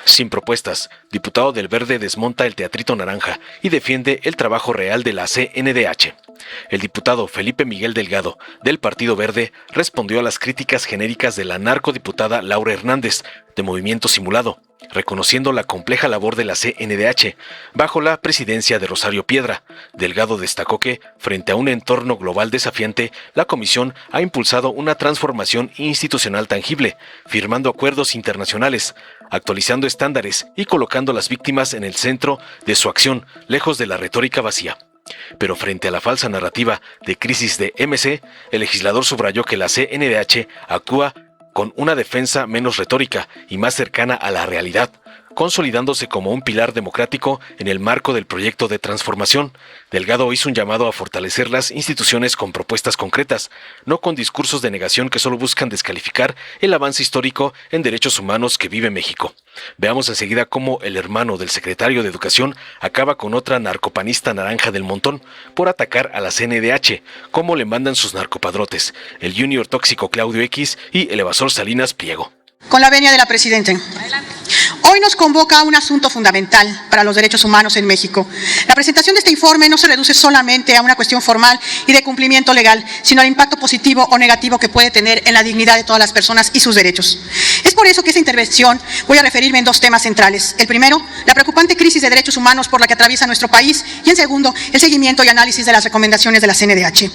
Sin propuestas, diputado del Verde desmonta el teatrito naranja y defiende el trabajo real de la CNDH. El diputado Felipe Miguel Delgado, del Partido Verde, respondió a las críticas genéricas de la narcodiputada Laura Hernández, de Movimiento Simulado, reconociendo la compleja labor de la CNDH bajo la presidencia de Rosario Piedra. Delgado destacó que, frente a un entorno global desafiante, la Comisión ha impulsado una transformación institucional tangible, firmando acuerdos internacionales, actualizando estándares y colocando a las víctimas en el centro de su acción, lejos de la retórica vacía. Pero frente a la falsa narrativa de crisis de MC, el legislador subrayó que la CNDH actúa con una defensa menos retórica y más cercana a la realidad, consolidándose como un pilar democrático en el marco del proyecto de transformación. Delgado hizo un llamado a fortalecer las instituciones con propuestas concretas, no con discursos de negación que solo buscan descalificar el avance histórico en derechos humanos que vive México. Veamos enseguida cómo el hermano del secretario de Educación acaba con otra narcopanista naranja del montón por atacar a la CNDH, cómo le mandan sus narcopadrotes, el junior tóxico Claudio X y el evasor Salinas Pliego. Con la venia de la Presidenta. Hoy nos convoca un asunto fundamental para los derechos humanos en México. La presentación de este informe no se reduce solamente a una cuestión formal y de cumplimiento legal, sino al impacto positivo o negativo que puede tener en la dignidad de todas las personas y sus derechos. Es por eso que esta intervención voy a referirme en dos temas centrales. El primero, la preocupante crisis de derechos humanos por la que atraviesa nuestro país, y en segundo, el seguimiento y análisis de las recomendaciones de la CNDH.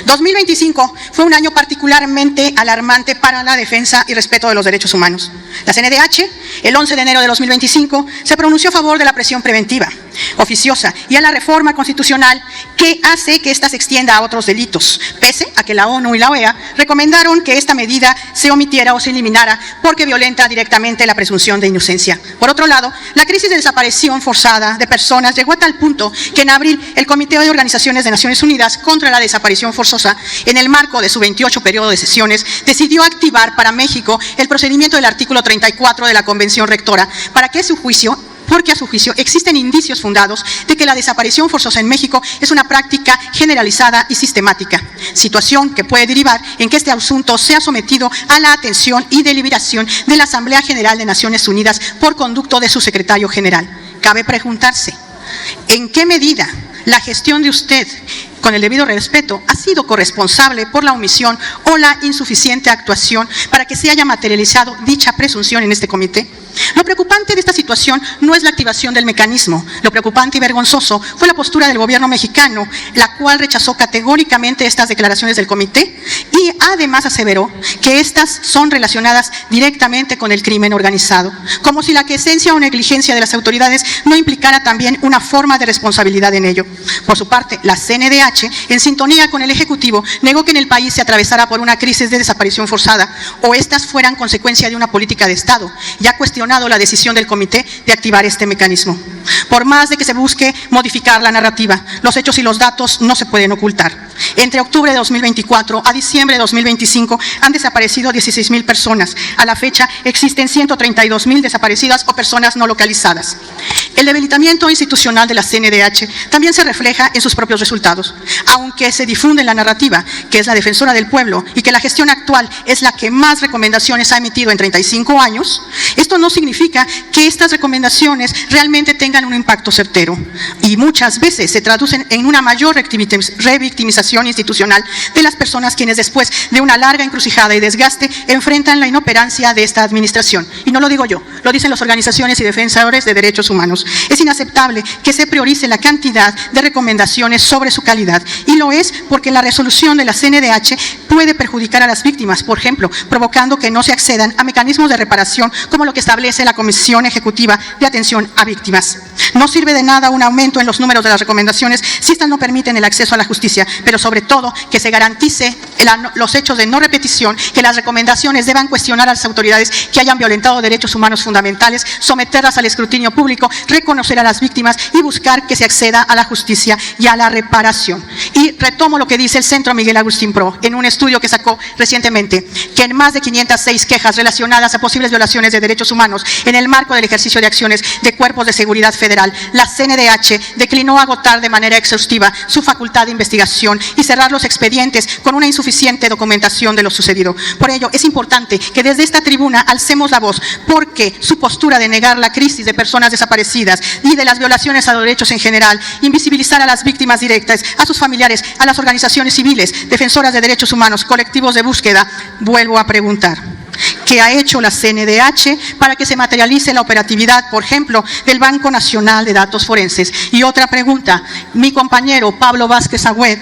2025 fue un año particularmente alarmante para la defensa y respeto de los derechos humanos. La CNDH, el 11 de enero de 2025, se pronunció a favor de la prisión preventiva, oficiosa, y a la reforma constitucional que hace que ésta se extienda a otros delitos, pese a que la ONU y la OEA recomendaron que esta medida se omitiera o se eliminara porque violenta directamente la presunción de inocencia. Por otro lado, la crisis de desaparición forzada de personas llegó a tal punto que en abril el Comité de Organizaciones de Naciones Unidas contra la Desaparición Forzosa, en el marco de su 28 periodo de sesiones, decidió activar para México el procedimiento del artículo 34 de la Convención Rectora, porque a su juicio existen indicios fundados de que la desaparición forzosa en México es una práctica generalizada y sistemática, situación que puede derivar en que este asunto sea sometido a la atención y deliberación de la Asamblea General de Naciones Unidas por conducto de su secretario general. Cabe preguntarse, ¿en qué medida la gestión de usted, con el debido respeto, ha sido corresponsable por la omisión o la insuficiente actuación para que se haya materializado dicha presunción en este comité? Lo preocupante de esta situación no es la activación del mecanismo. Lo preocupante y vergonzoso fue la postura del gobierno mexicano, la cual rechazó categóricamente estas declaraciones del comité y además aseveró que estas son relacionadas directamente con el crimen organizado, como si la quiescencia o negligencia de las autoridades no implicara también una forma de responsabilidad en ello. Por su parte, la CNDH, en sintonía con el Ejecutivo, negó que en el país se atravesara por una crisis de desaparición forzada o estas fueran consecuencia de una política de Estado, ya cuestionado la decisión del comité de activar este mecanismo. Por más de que se busque modificar la narrativa, los hechos y los datos no se pueden ocultar. Entre octubre de 2024 a diciembre de 2025 han desaparecido 16,000 personas. A la fecha existen 132,000 desaparecidas o personas no localizadas. El debilitamiento institucional de la CNDH también se refleja en sus propios resultados. Aunque se difunde la narrativa que es la defensora del pueblo y que la gestión actual es la que más recomendaciones ha emitido en 35 años, esto no significa que estas recomendaciones realmente tengan un impacto certero y muchas veces se traducen en una mayor revictimización institucional de las personas quienes después de una larga encrucijada y desgaste enfrentan la inoperancia de esta administración. Y no lo digo yo, lo dicen las organizaciones y defensores de derechos humanos. Es inaceptable que se priorice la cantidad de recomendaciones sobre su calidad, y lo es porque la resolución de la CNDH puede perjudicar a las víctimas, por ejemplo, provocando que no se accedan a mecanismos de reparación como lo que establece la Comisión Ejecutiva de Atención a Víctimas. No sirve de nada un aumento en los números de las recomendaciones si estas no permiten el acceso a la justicia, pero sobre todo que se garantice los hechos de no repetición, que las recomendaciones deban cuestionar a las autoridades que hayan violentado derechos humanos fundamentales, someterlas al escrutinio público, reconocer a las víctimas y buscar que se acceda a la justicia y a la reparación. Y retomo lo que dice el Centro Miguel Agustín Pro en un estudio que sacó recientemente, que en más de 506 quejas relacionadas a posibles violaciones de derechos humanos en el marco del ejercicio de acciones de cuerpos de seguridad federal, la CNDH declinó agotar de manera exhaustiva exhaustiva su facultad de investigación y cerrar los expedientes con una insuficiente documentación de lo sucedido. Por ello, es importante que desde esta tribuna alcemos la voz, porque su postura de negar la crisis de personas desaparecidas y de las violaciones a los derechos en general, invisibilizar a las víctimas directas, a sus familiares, a las organizaciones civiles, defensoras de derechos humanos, colectivos de búsqueda, vuelvo a preguntar: ¿qué ha hecho la CNDH para que se materialice la operatividad, por ejemplo, del Banco Nacional de Datos Forenses? Y otra pregunta: mi compañero Pablo Vázquez Agüed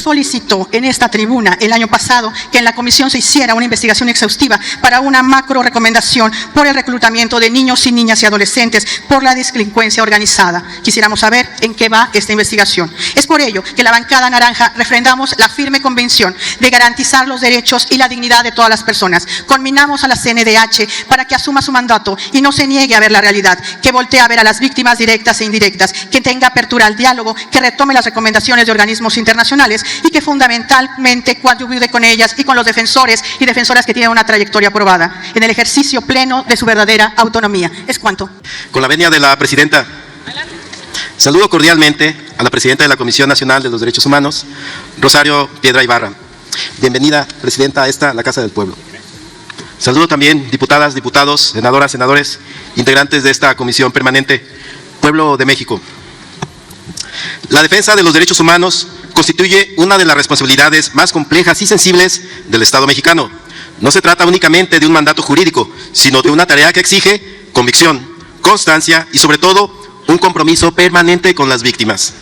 solicitó en esta tribuna el año pasado que en la comisión se hiciera una investigación exhaustiva para una macro recomendación por el reclutamiento de niños y niñas y adolescentes por la delincuencia organizada. Quisiéramos saber en qué va esta investigación. Es por ello que la bancada naranja refrendamos la firme convicción de garantizar los derechos y la dignidad de todas las personas. Conminamos a la CNDH para que asuma su mandato y no se niegue a ver la realidad, que voltee a ver a las víctimas directas e indirectas, que tenga apertura al diálogo, que retome las recomendaciones de organismos internacionales y que fundamentalmente coadyuve con ellas y con los defensores y defensoras que tienen una trayectoria probada en el ejercicio pleno de su verdadera autonomía. Es cuanto. Con la venia de la presidenta, saludo cordialmente a la presidenta de la Comisión Nacional de los Derechos Humanos, Rosario Piedra Ibarra. Bienvenida, presidenta, a esta, la Casa del Pueblo. Saludo también diputadas, diputados, senadoras, senadores, integrantes de esta Comisión Permanente, Pueblo de México. La defensa de los derechos humanos constituye una de las responsabilidades más complejas y sensibles del Estado mexicano. No se trata únicamente de un mandato jurídico, sino de una tarea que exige convicción, constancia y sobre todo un compromiso permanente con las víctimas.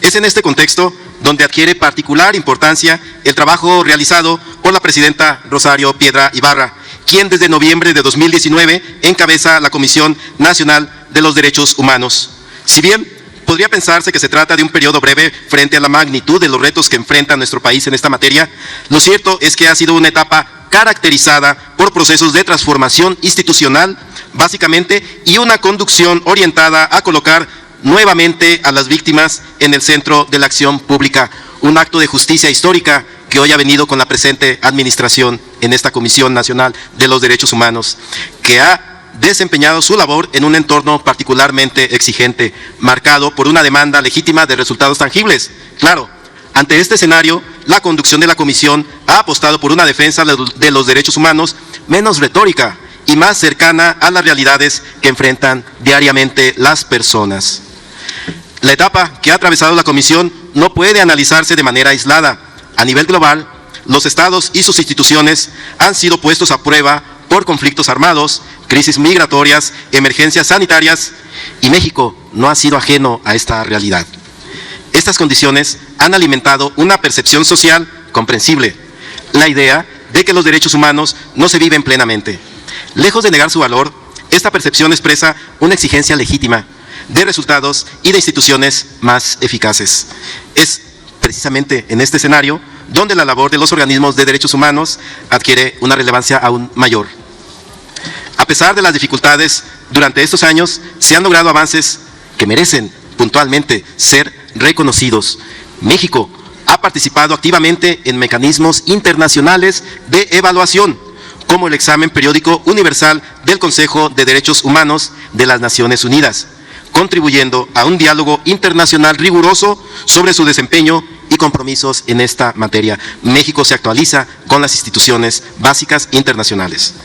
Es en este contexto donde adquiere particular importancia el trabajo realizado por la presidenta Rosario Piedra Ibarra, quien desde noviembre de 2019 encabeza la Comisión Nacional de los Derechos Humanos. Si bien podría pensarse que se trata de un periodo breve frente a la magnitud de los retos que enfrenta nuestro país en esta materia, lo cierto es que ha sido una etapa caracterizada por procesos de transformación institucional, básicamente, y una conducción orientada a colocar nuevamente a las víctimas en el centro de la acción pública, un acto de justicia histórica que hoy ha venido con la presente administración en esta Comisión Nacional de los Derechos Humanos, que ha desempeñado su labor en un entorno particularmente exigente, marcado por una demanda legítima de resultados tangibles. Claro, ante este escenario, la conducción de la Comisión ha apostado por una defensa de los derechos humanos menos retórica y más cercana a las realidades que enfrentan diariamente las personas. La etapa que ha atravesado la Comisión no puede analizarse de manera aislada. A nivel global, los estados y sus instituciones han sido puestos a prueba por conflictos armados, crisis migratorias, emergencias sanitarias, y México no ha sido ajeno a esta realidad. Estas condiciones han alimentado una percepción social comprensible, la idea de que los derechos humanos no se viven plenamente. Lejos de negar su valor, esta percepción expresa una exigencia legítima de resultados y de instituciones más eficaces. Es precisamente en este escenario donde la labor de los organismos de derechos humanos adquiere una relevancia aún mayor. A pesar de las dificultades, durante estos años se han logrado avances que merecen puntualmente ser reconocidos. México ha participado activamente en mecanismos internacionales de evaluación, como el examen periódico universal del Consejo de Derechos Humanos de las Naciones Unidas, contribuyendo a un diálogo internacional riguroso sobre su desempeño y compromisos en esta materia. México se actualiza con las instituciones básicas internacionales.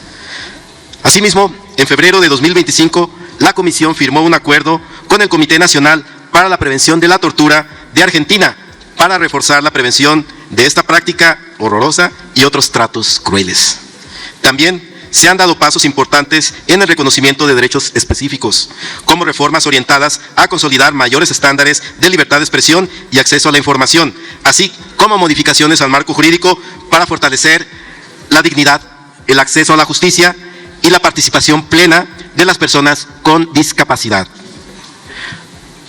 Asimismo, en febrero de 2025, la Comisión firmó un acuerdo con el Comité Nacional para la Prevención de la Tortura de Argentina para reforzar la prevención de esta práctica horrorosa y otros tratos crueles. También se han dado pasos importantes en el reconocimiento de derechos específicos, como reformas orientadas a consolidar mayores estándares de libertad de expresión y acceso a la información, así como modificaciones al marco jurídico para fortalecer la dignidad, el acceso a la justicia y la participación plena de las personas con discapacidad.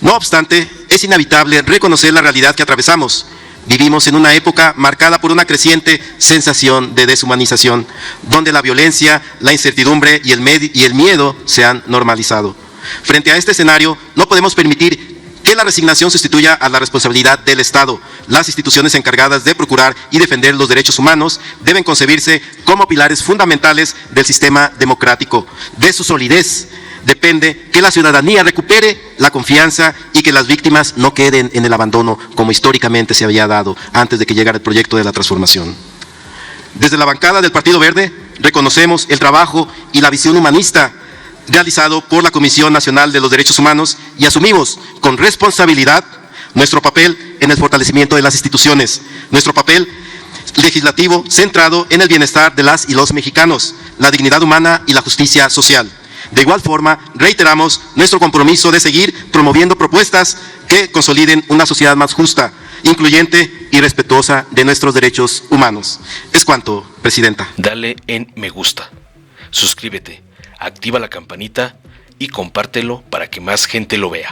No obstante, es inevitable reconocer la realidad que atravesamos. Vivimos en una época marcada por una creciente sensación de deshumanización, donde la violencia, la incertidumbre y el miedo se han normalizado. Frente a este escenario, no podemos permitir que la resignación sustituya a la responsabilidad del Estado. Las instituciones encargadas de procurar y defender los derechos humanos deben concebirse como pilares fundamentales del sistema democrático, de su solidez, depende que la ciudadanía recupere la confianza y que las víctimas no queden en el abandono como históricamente se había dado antes de que llegara el proyecto de la transformación. Desde la bancada del Partido Verde reconocemos el trabajo y la visión humanista realizado por la Comisión Nacional de los Derechos Humanos y asumimos con responsabilidad nuestro papel en el fortalecimiento de las instituciones, nuestro papel legislativo centrado en el bienestar de las y los mexicanos, la dignidad humana y la justicia social. De igual forma, reiteramos nuestro compromiso de seguir promoviendo propuestas que consoliden una sociedad más justa, incluyente y respetuosa de nuestros derechos humanos. Es cuanto, Presidenta. Dale en me gusta, suscríbete, activa la campanita y compártelo para que más gente lo vea.